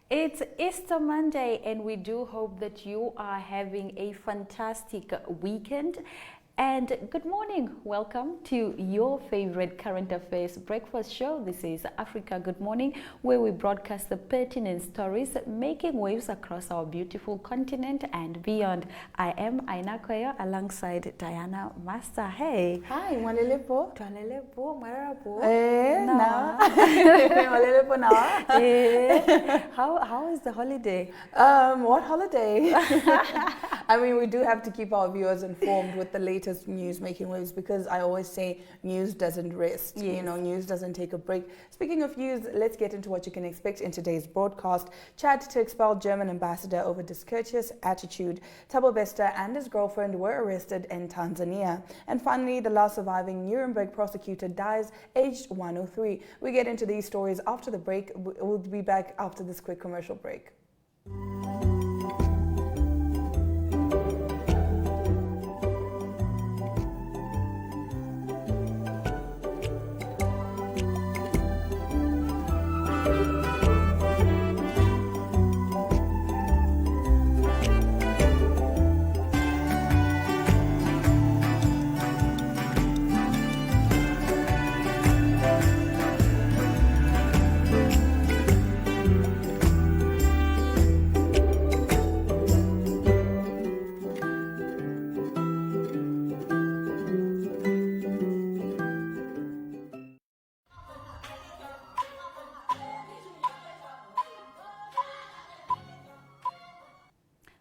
It's Easter Monday, and we do hope that you are having a fantastic weekend. And good morning. Welcome to your favorite current affairs breakfast show. This is Africa Good Morning, where we broadcast the pertinent stories making waves across our beautiful continent and beyond. I am Aina Koyo alongside Diana Master. Hey. Hi, Mwalelepo. Twalelepo, mwarapo. Na. Mwalelepo na. How is the holiday? What holiday? I mean, we do have to keep our viewers informed with the latest news making waves, because I always say news doesn't rest. Yes. You know, news doesn't take a break. Speaking of news, let's get into what you can expect in today's broadcast. Chad to expel German ambassador over discourteous attitude. Thabo Bester and his girlfriend were arrested in Tanzania. And finally, the last surviving Nuremberg prosecutor dies aged 103. We get into these stories after the break. We'll be back after this quick commercial break.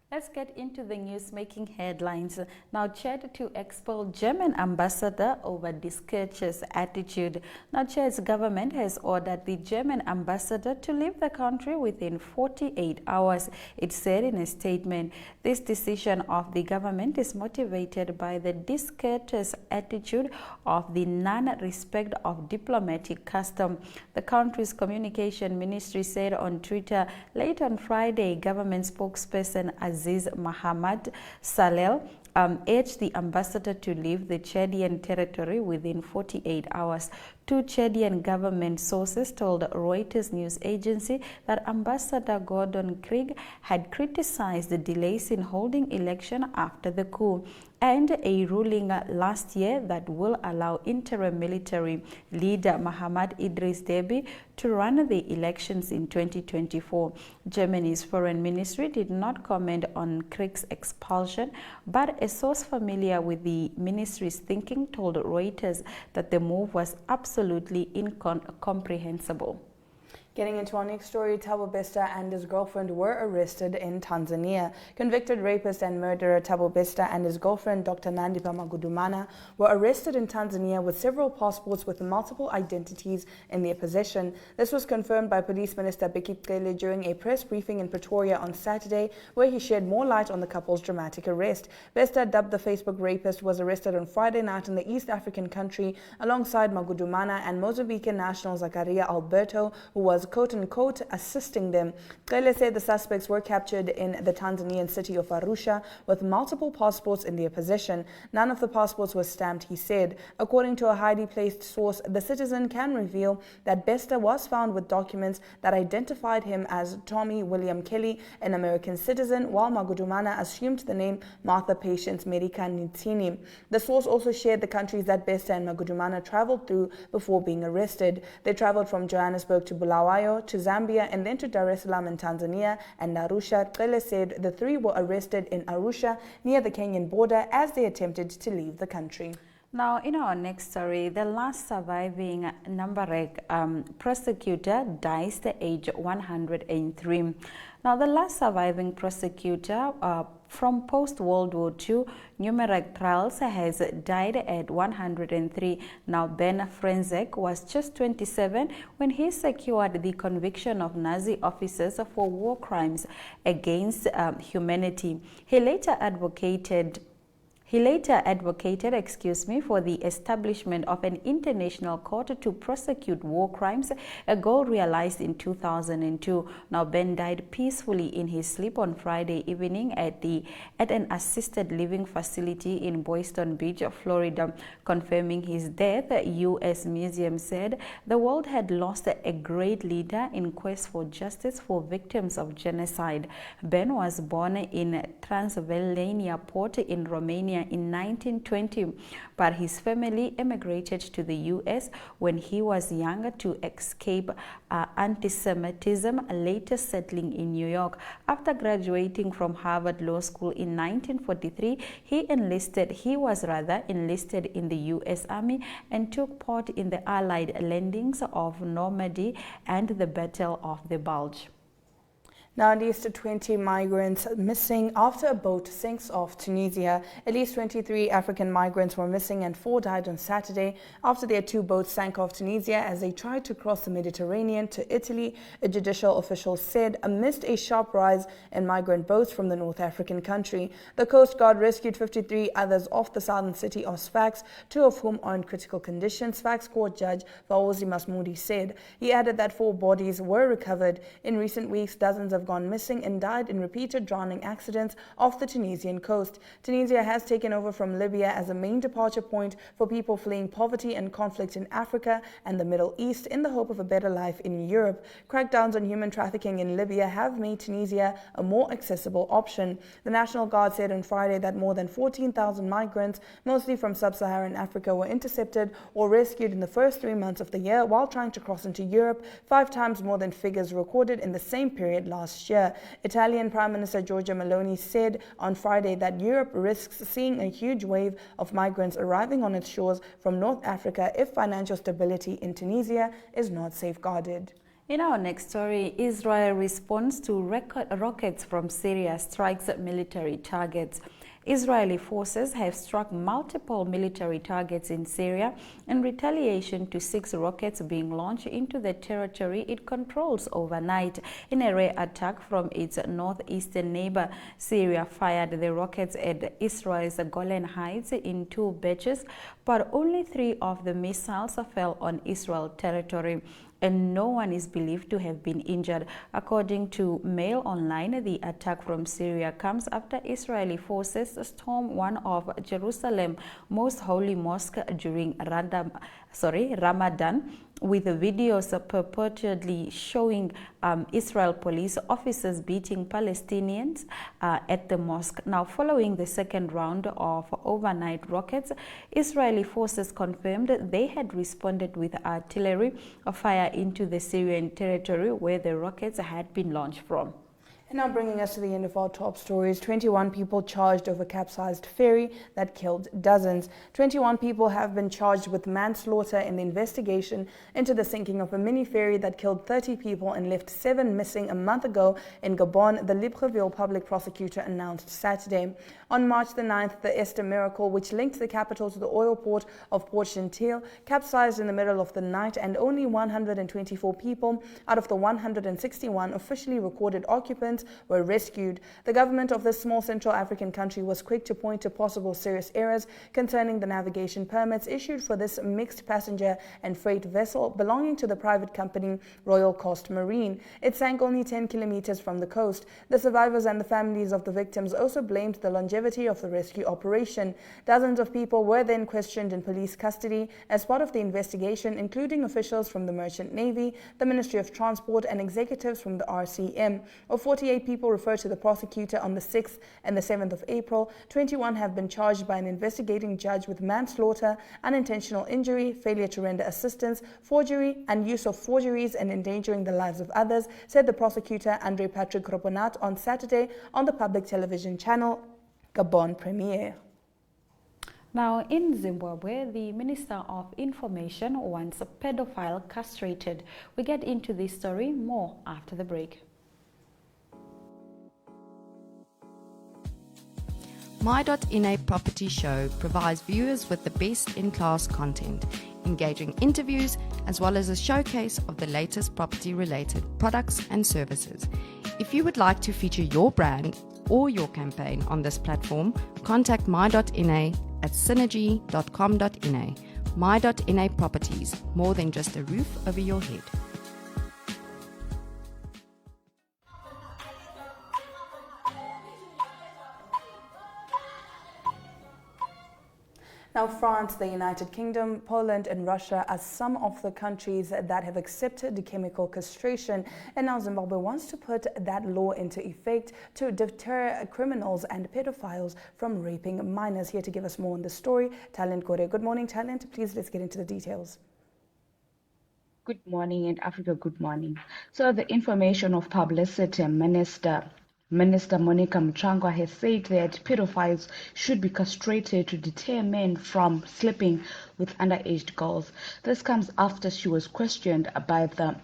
Let's get into the news-making headlines. Now, Chad to expel German ambassador over discourteous attitude. Now, Chad's government has ordered the German ambassador to leave the country within 48 hours. It said in a statement, this decision of the government is motivated by the discourteous attitude of the non-respect of diplomatic custom. The country's communication ministry said on Twitter late on Friday. Government spokesperson Aziz Mohammed Salel urged the ambassador to leave the Chadian territory within 48 hours. Two Chadian government sources told Reuters news agency that Ambassador Gordon Krieg had criticized the delays in holding election after the coup and a ruling last year that will allow interim military leader Mohamed Idris Deby to run the elections in 2024. Germany's foreign ministry did not comment on Krieg's expulsion, but a source familiar with the ministry's thinking told Reuters that the move was absolutely incomprehensible. Getting into our next story, Thabo Bester and his girlfriend were arrested in Tanzania. Convicted rapist and murderer Thabo Bester and his girlfriend Dr. Nandipha Magudumana were arrested in Tanzania with several passports with multiple identities in their possession. This was confirmed by Police Minister Bheki Cele during a press briefing in Pretoria on Saturday, where he shed more light on the couple's dramatic arrest. Bester, dubbed the Facebook rapist, was arrested on Friday night in the East African country alongside Magudumana and Mozambican national Zakaria Alberto, who was quote-unquote assisting them. Cele said the suspects were captured in the Tanzanian city of Arusha with multiple passports in their possession. None of the passports was stamped, he said. According to a highly placed source, the Citizen can reveal that Bester was found with documents that identified him as Tommy William Kelly, an American citizen, while Magudumana assumed the name Martha Patience Medica Nitini. The source also shared the countries that Bester and Magudumana traveled through before being arrested. They traveled from Johannesburg to Bulawayo to Zambia and then to Dar es Salaam in Tanzania and Arusha. Cele said the three were arrested in Arusha near the Kenyan border as they attempted to leave the country. Now, in our next story, the last surviving Nambarek prosecutor dies at age 103. Now, the last surviving prosecutor from post-World War II numeric trials has died at 103. Now, Ben Frenzek was just 27 when he secured the conviction of Nazi officers for war crimes against humanity. He later advocated He later advocated, for the establishment of an international court to prosecute war crimes, a goal realized in 2002. Now, Ben died peacefully in his sleep on Friday evening at an assisted living facility in Boynton Beach, Florida. Confirming his death, the U.S. Museum said the world had lost a great leader in quest for justice for victims of genocide. Ben was born in Transylvania Port in Romania in 1920, but his family emigrated to the U.S. when he was young to escape anti-Semitism, later settling in New York. After graduating from Harvard Law School in 1943, he was enlisted in the U.S. Army and took part in the Allied landings of Normandy and the Battle of the Bulge. Now, at least 20 migrants missing after a boat sinks off Tunisia. At least 23 African migrants were missing and 4 died on Saturday after their 2 boats sank off Tunisia as they tried to cross the Mediterranean to Italy, a judicial official said, amidst a sharp rise in migrant boats from the North African country. The Coast Guard rescued 53 others off the southern city of Sfax, 2 of whom are in critical condition, Sfax Court Judge Vaozi Masmoudi said. He added that 4 bodies were recovered. In recent weeks, dozens have gone missing and died in repeated drowning accidents off the Tunisian coast. Tunisia has taken over from Libya as a main departure point for people fleeing poverty and conflict in Africa and the Middle East in the hope of a better life in Europe. Crackdowns on human trafficking in Libya have made Tunisia a more accessible option. The National Guard said on Friday that more than 14,000 migrants, mostly from sub-Saharan Africa, were intercepted or rescued in the first 3 months of the year while trying to cross into Europe, 5 times more than figures recorded in the same period last year. Italian Prime Minister Giorgia Meloni said on Friday that Europe risks seeing a huge wave of migrants arriving on its shores from North Africa if financial stability in Tunisia is not safeguarded. In our next story, Israel responds to rockets from Syria, strikes at military targets. Israeli forces have struck multiple military targets in Syria in retaliation to 6 rockets being launched into the territory it controls overnight. In a rare attack from its northeastern neighbor, Syria fired the rockets at Israel's Golan Heights in 2 batches, but only 3 of the missiles fell on Israel territory, and no one is believed to have been injured. According to Mail Online, the attack from Syria comes after Israeli forces stormed one of Jerusalem's most holy mosques during Ramadan, with videos purportedly showing Israel police officers beating Palestinians at the mosque. Now, following the second round of overnight rockets, Israeli forces confirmed they had responded with artillery fire into the Syrian territory where the rockets had been launched from. And now bringing us to the end of our top stories, 21 people charged over capsized ferry that killed dozens. 21 people have been charged with manslaughter in the investigation into the sinking of a mini ferry that killed 30 people and left 7 missing a month ago in Gabon, the Libreville public prosecutor announced Saturday. On March the 9th, the Esther Miracle, which linked the capital to the oil port of Port Gentil, capsized in the middle of the night, and only 124 people out of the 161 officially recorded occupants were rescued. The government of this small Central African country was quick to point to possible serious errors concerning the navigation permits issued for this mixed passenger and freight vessel belonging to the private company Royal Coast Marine. It sank only 10 kilometers from the coast. The survivors and the families of the victims also blamed the longevity of the rescue operation. Dozens of people were then questioned in police custody as part of the investigation, including officials from the Merchant Navy, the Ministry of Transport, and executives from the RCM. Of 48 people referred to the prosecutor on the 6th and the 7th of April, 21 have been charged by an investigating judge with manslaughter, unintentional injury, failure to render assistance, forgery, and use of forgeries and endangering the lives of others, said the prosecutor Andre Patrick Roponat on Saturday on the public television channel Gabon Premier. Now, in Zimbabwe, the Minister of Information wants a pedophile castrated. We get into this story more after the break. My.NA Property Show provides viewers with the best in-class content, engaging interviews, as well as a showcase of the latest property-related products and services. If you would like to feature your brand or your campaign on this platform, contact my.na at synergy.com.na. My.na Properties, more than just a roof over your head. Now, France, the United Kingdom, Poland and Russia are some of the countries that have accepted chemical castration, and now Zimbabwe wants to put that law into effect to deter criminals and pedophiles from raping minors. Here to give us more on the story, Talent Gore. Good morning, Talent. Please, let's get into the details. Good morning, and Africa, good morning. So the Information of Publicity Minister Monica Mchangwa has said that pedophiles should be castrated to deter men from sleeping with underage girls. This comes after she was questioned by the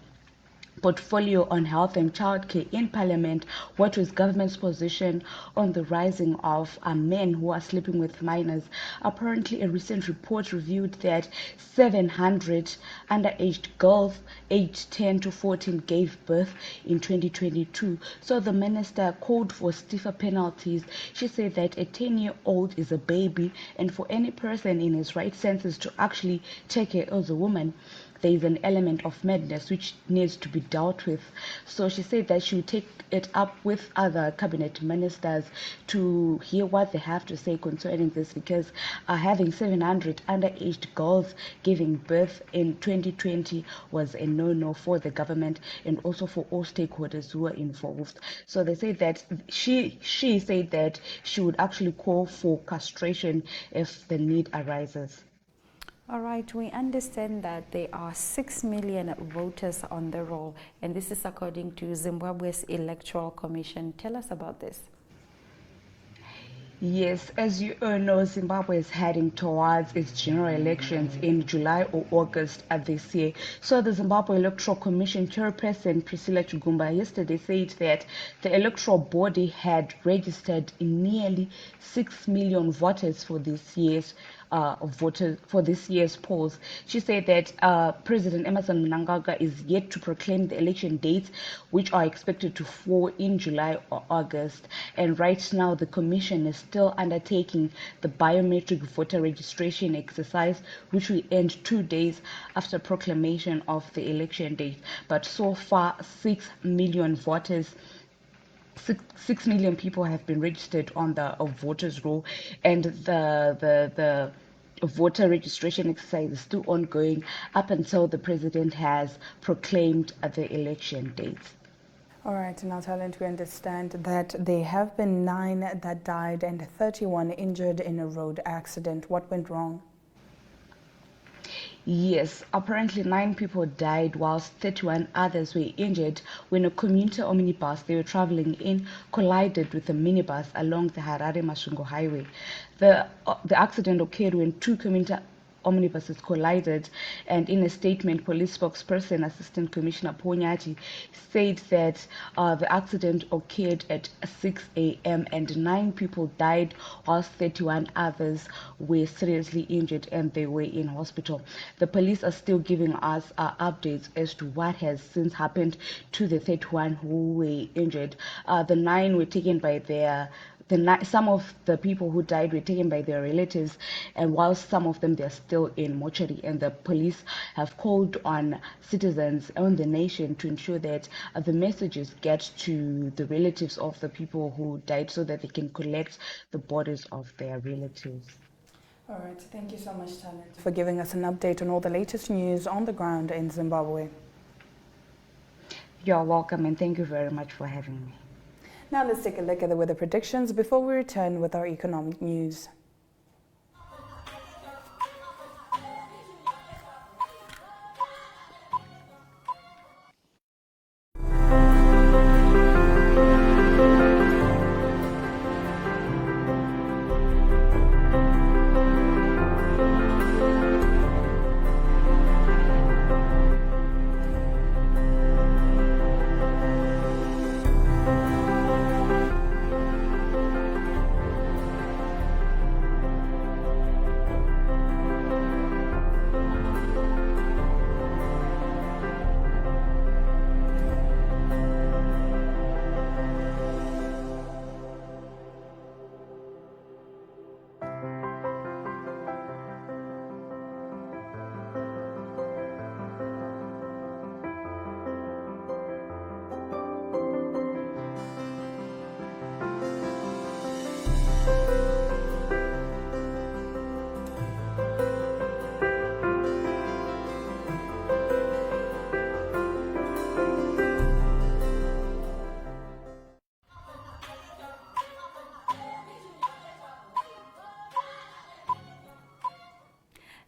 Portfolio on Health and Childcare in Parliament. What was government's position on the rising of men who are sleeping with minors? Apparently, a recent report revealed that 700 underage girls aged 10 to 14 gave birth in 2022. So the minister called for stiffer penalties. She said that a 10-year-old is a baby, and for any person in his right senses to actually take care of a woman, there is an element of madness which needs to be dealt with. So she said that she would take it up with other cabinet ministers to hear what they have to say concerning this, because having 700 underage girls giving birth in 2020 was a no-no for the government and also for all stakeholders who were involved. So they say that she said that she would actually call for castration if the need arises. All right, we understand that there are 6 million voters on the roll, and this is according to Zimbabwe's Electoral Commission. Tell us about this. Yes, as you all know, Zimbabwe is heading towards its general elections in July or August of this year. So the Zimbabwe Electoral Commission chairperson Priscilla Chigumba yesterday said that the electoral body had registered nearly 6 million voters for this year's polls. She said that President Emmerson Mnangagwa is yet to proclaim the election dates, which are expected to fall in July or August. And right now, the commission is still undertaking the biometric voter registration exercise, which will end 2 days after proclamation of the election date. But so far, 6 million voters 6 million people have been registered on the voters roll, and the voter registration exercise is still ongoing up until the president has proclaimed the election dates. All right, now Talent, we understand that there have been 9 that died and 31 injured in a road accident. What went wrong? Yes, apparently 9 people died whilst 31 others were injured when a commuter omnibus they were traveling in collided with a minibus along the Harare-Masvingo highway. The accident occurred when 2 commuter omnibuses collided, and in a statement, police spokesperson Assistant Commissioner Ponyati said that the accident occurred at 6 a.m. and 9 people died whilst 31 others were seriously injured and they were in hospital. The police are still giving us updates as to what has since happened to the 31 who were injured. The 9 were taken by some of the people who died were taken by their relatives, and whilst some of them they're still in mortuary, and the police have called on citizens on the nation to ensure that the messages get to the relatives of the people who died so that they can collect the bodies of their relatives. All right, thank you so much, Talent, for giving us an update on all the latest news on the ground in Zimbabwe. You're welcome, and thank you very much for having me. Now let's take a look at the weather predictions before we return with our economic news.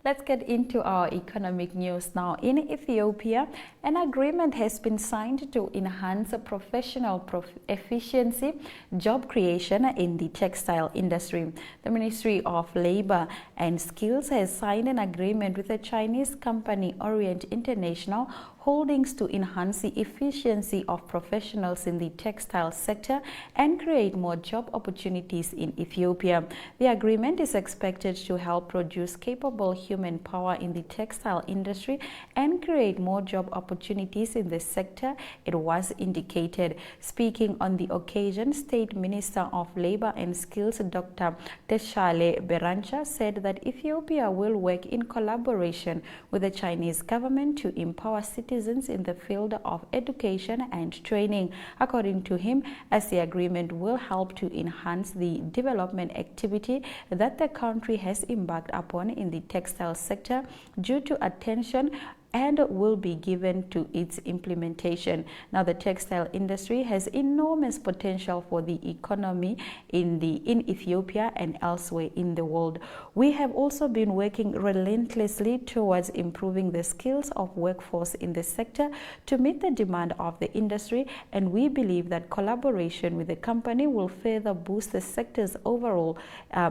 Let's get into our economic news now. In Ethiopia, an agreement has been signed to enhance professional efficiency, job creation in the textile industry. The Ministry of Labor and Skills has signed an agreement with the Chinese company Orient International Holdings to enhance the efficiency of professionals in the textile sector and create more job opportunities in Ethiopia. The agreement is expected to help produce capable human power in the textile industry and create more job opportunities in the sector, it was indicated. Speaking on the occasion, State Minister of Labor and Skills Dr. Teshale Berancha said that Ethiopia will work in collaboration with the Chinese government to empower citizens in the field of education and training. According to him, as the agreement will help to enhance the development activity that the country has embarked upon in the textile sector due to attention and will be given to its implementation. Now, the textile industry has enormous potential for the economy in Ethiopia and elsewhere in the world. We have also been working relentlessly towards improving the skills of workforce in the sector to meet the demand of the industry, and we believe that collaboration with the company will further boost the sector's overall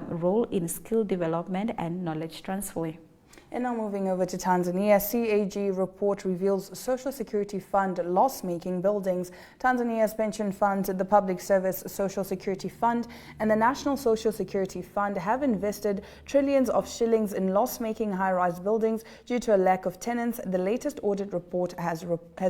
role in skill development and knowledge transfer. And now moving over to Tanzania, CAG report reveals Social Security Fund loss-making buildings. Tanzania's pension funds, the Public Service Social Security Fund and the National Social Security Fund have invested trillions of shillings in loss-making high-rise buildings due to a lack of tenants, the latest audit report has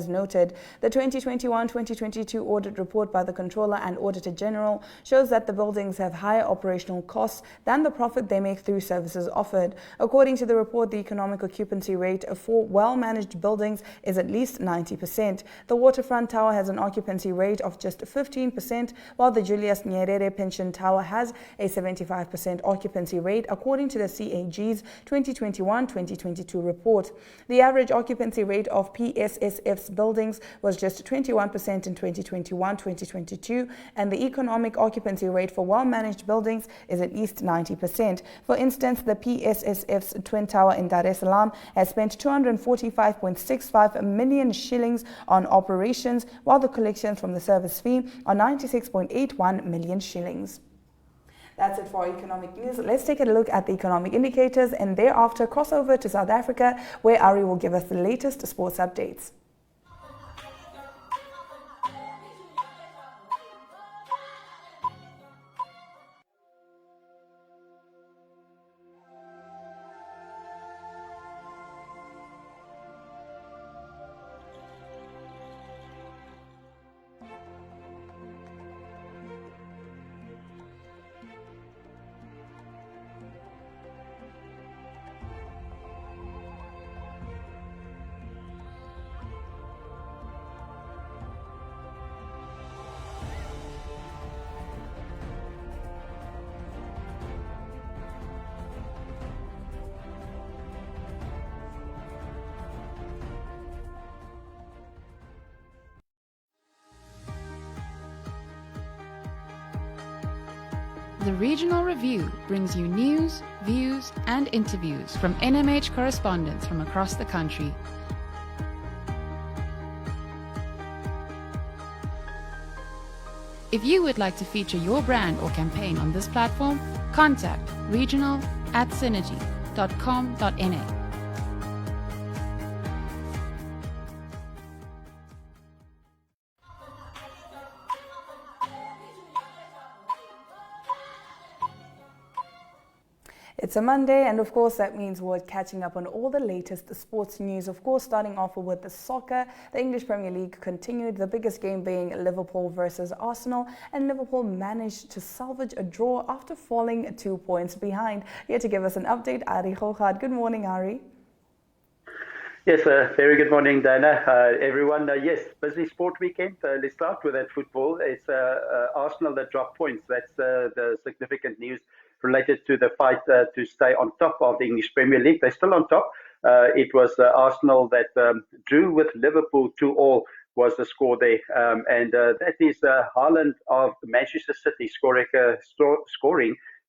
noted. The 2021-2022 audit report by the Controller and Auditor General shows that the buildings have higher operational costs than the profit they make through services offered. According to the report, the economic occupancy rate for well-managed buildings is at least 90%. The Waterfront Tower has an occupancy rate of just 15%, while the Julius Nyerere Pension Tower has a 75% occupancy rate, according to the CAG's 2021-2022 report. The average occupancy rate of PSSF's buildings was just 21% in 2021-2022, and the economic occupancy rate for well-managed buildings is at least 90%. For instance, the PSSF's Twin Tower in Dar es Salaam has spent 245.65 million shillings on operations, while the collections from the service fee are 96.81 million shillings. That's it for our economic news. Let's take a look at the economic indicators and thereafter cross over to South Africa, where Ari will give us the latest sports updates. The Regional Review brings you news, views, and interviews from NMH correspondents from across the country. If you would like to feature your brand or campaign on this platform, contact regional@synergy.com.na. It's a Monday, and of course that means we're catching up on all the latest sports news. Of course, starting off with the soccer, the English Premier League continued, the biggest game being Liverpool versus Arsenal, and Liverpool managed to salvage a draw after falling 2 points behind. Here to give us an update, Ari Khokhad. Good morning, Ari. Yes, very good morning, Dana. Everyone, yes, busy sport weekend. Let's start with that football. It's Arsenal that dropped points. That's the significant news related to the fight to stay on top of the English Premier League. They're still on top. It was Arsenal that drew with Liverpool 2-2 was the score there. And that is Haaland of Manchester City scoring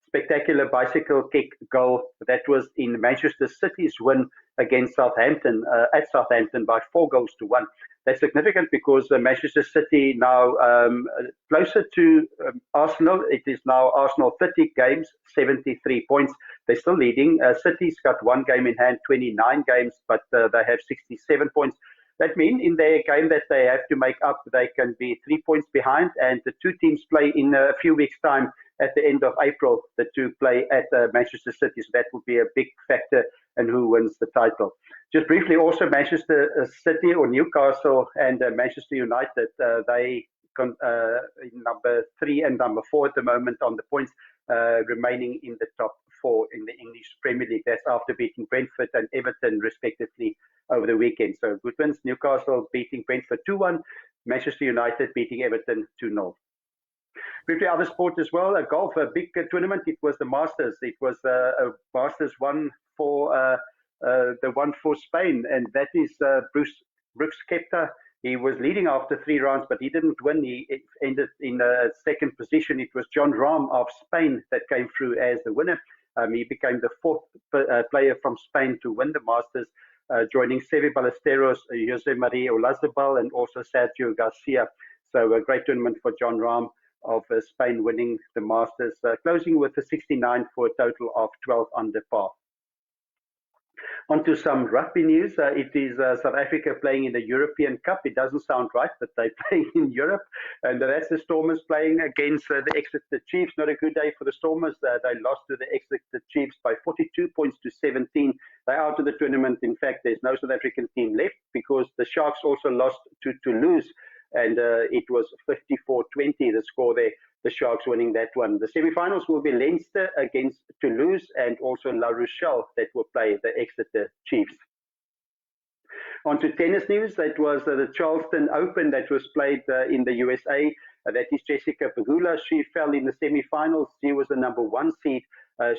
spectacular bicycle kick goal that was in Manchester City's win against Southampton, at Southampton by 4-1. That's significant because Manchester City now closer to Arsenal. It is now Arsenal 30 games, 73 points. They're still leading. City's got 1 game in hand, 29 games, but they have 67 points. That means in their game that they have to make up, they can be 3 points behind, and the two teams play in a few weeks' time at the end of April. The two play at Manchester City, so that will be a big factor in who wins the title. Just briefly, also Manchester City or Newcastle and Manchester United, they number 3 and number 4 at the moment on the points, remaining in the top 4 in the English Premier League. That's after beating Brentford and Everton respectively over the weekend. So good wins. Newcastle beating Brentford 2-1, Manchester United beating Everton 2-0. Briefly, other sport as well. Golf, a big tournament. It was the Masters. It was a Masters one for the one for Spain, and that is Brooks Koepka. He was leading after 3 rounds, but he didn't win. He ended in second position. It was Jon Rahm of Spain that came through as the winner. He became the 4th player from Spain to win the Masters, joining Seve Ballesteros, Jose Maria Olazabal, and also Sergio Garcia. So a great tournament for Jon Rahm of Spain winning the Masters, closing with a 69 for a total of 12 under par. On to some rugby news. It is South Africa playing in the European Cup. It doesn't sound right, but they're playing in Europe. And that's the Stormers playing against the Exeter Chiefs. Not a good day for the Stormers. They lost to the Exeter Chiefs by 42 points to 17. They're out of the tournament. In fact, there's no South African team left because the Sharks also lost to Toulouse. And it was 54-20, the score there, the Sharks winning that one. The semi-finals will be Leinster against Toulouse and also La Rochelle that will play the Exeter Chiefs. On to tennis news. That was the Charleston Open that was played in the USA. That is Jessica Pegula. She fell in the semi-finals. She was the number 1 seed.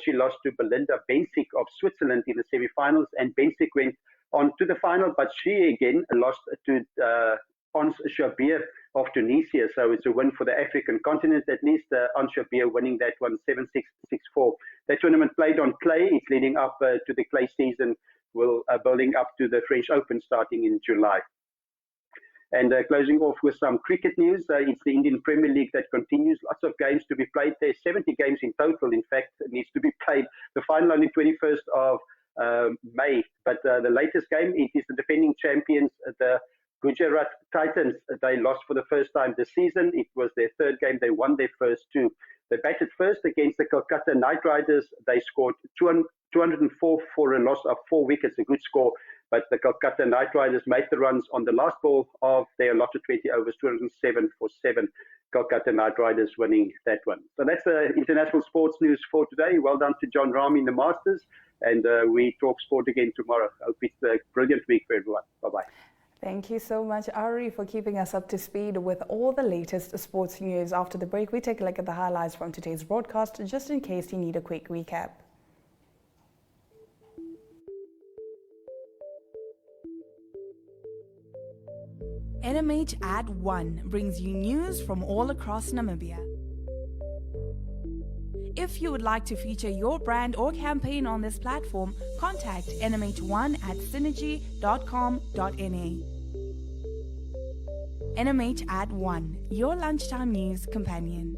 She lost to Belinda Bencic of Switzerland in the semi-finals, and Bencic went on to the final, but she again lost to Ons Jabeur of Tunisia. So it's a win for the African continent, at least. Ons Jabeur winning that one 7-6, 6-4. That tournament played on clay. It's leading up to the clay season, building up to the French Open starting in July. And closing off with some cricket news, it's the Indian Premier League that continues. Lots of games to be played. There's 70 games in total, in fact, that needs to be played. The final on the 21st of May. But the latest game, it is the defending champions, the Gujarat Titans. They lost for the first time this season. It was their 3rd game. They won their first 2. They batted first against the Kolkata Knight Riders. They scored 204 for a loss of 4 wickets, a good score. But the Kolkata Knight Riders made the runs on the last ball of their allotted 20 overs, 207 for 7. Kolkata Knight Riders winning that one. So that's the international sports news for today. Well done to Jon Rahm in the Masters. And we talk sport again tomorrow. I hope it's a brilliant week for everyone. Bye-bye. Thank you so much, Ari, for keeping us up to speed with all the latest sports news. After the break, we take a look at the highlights from today's broadcast, just in case you need a quick recap. NMH at 1 brings you news from all across Namibia. If you would like to feature your brand or campaign on this platform, contact NMH1 at synergy.com.na. NMH at 1, your lunchtime news companion.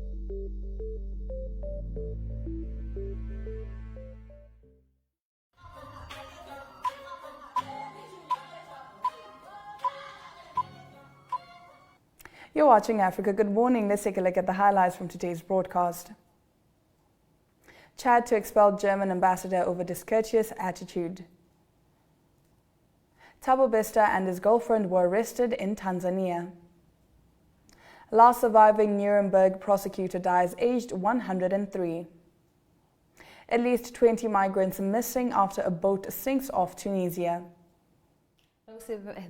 You're watching Africa Good Morning. Let's take a look at the highlights from today's broadcast. Chad to expel German ambassador over discourteous attitude. Thabo Bester and his girlfriend were arrested in Tanzania. Last surviving Nuremberg prosecutor dies aged 103. At least 20 migrants missing after a boat sinks off Tunisia.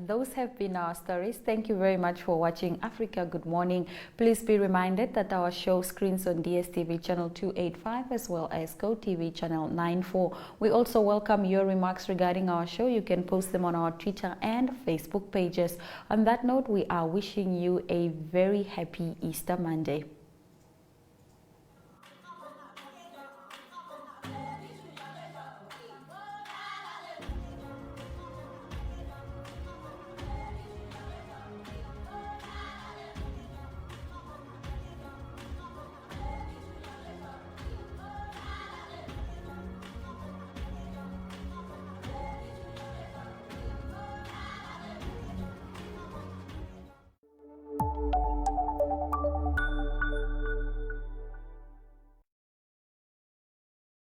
Those have been our stories. Thank you very much for watching Africa Good Morning. Please be reminded that our show screens on DSTV channel 285 as well as GoTV channel 94. We also welcome your remarks regarding our show. You can post them on our Twitter and Facebook pages. On that note, we are wishing you a very happy Easter Monday.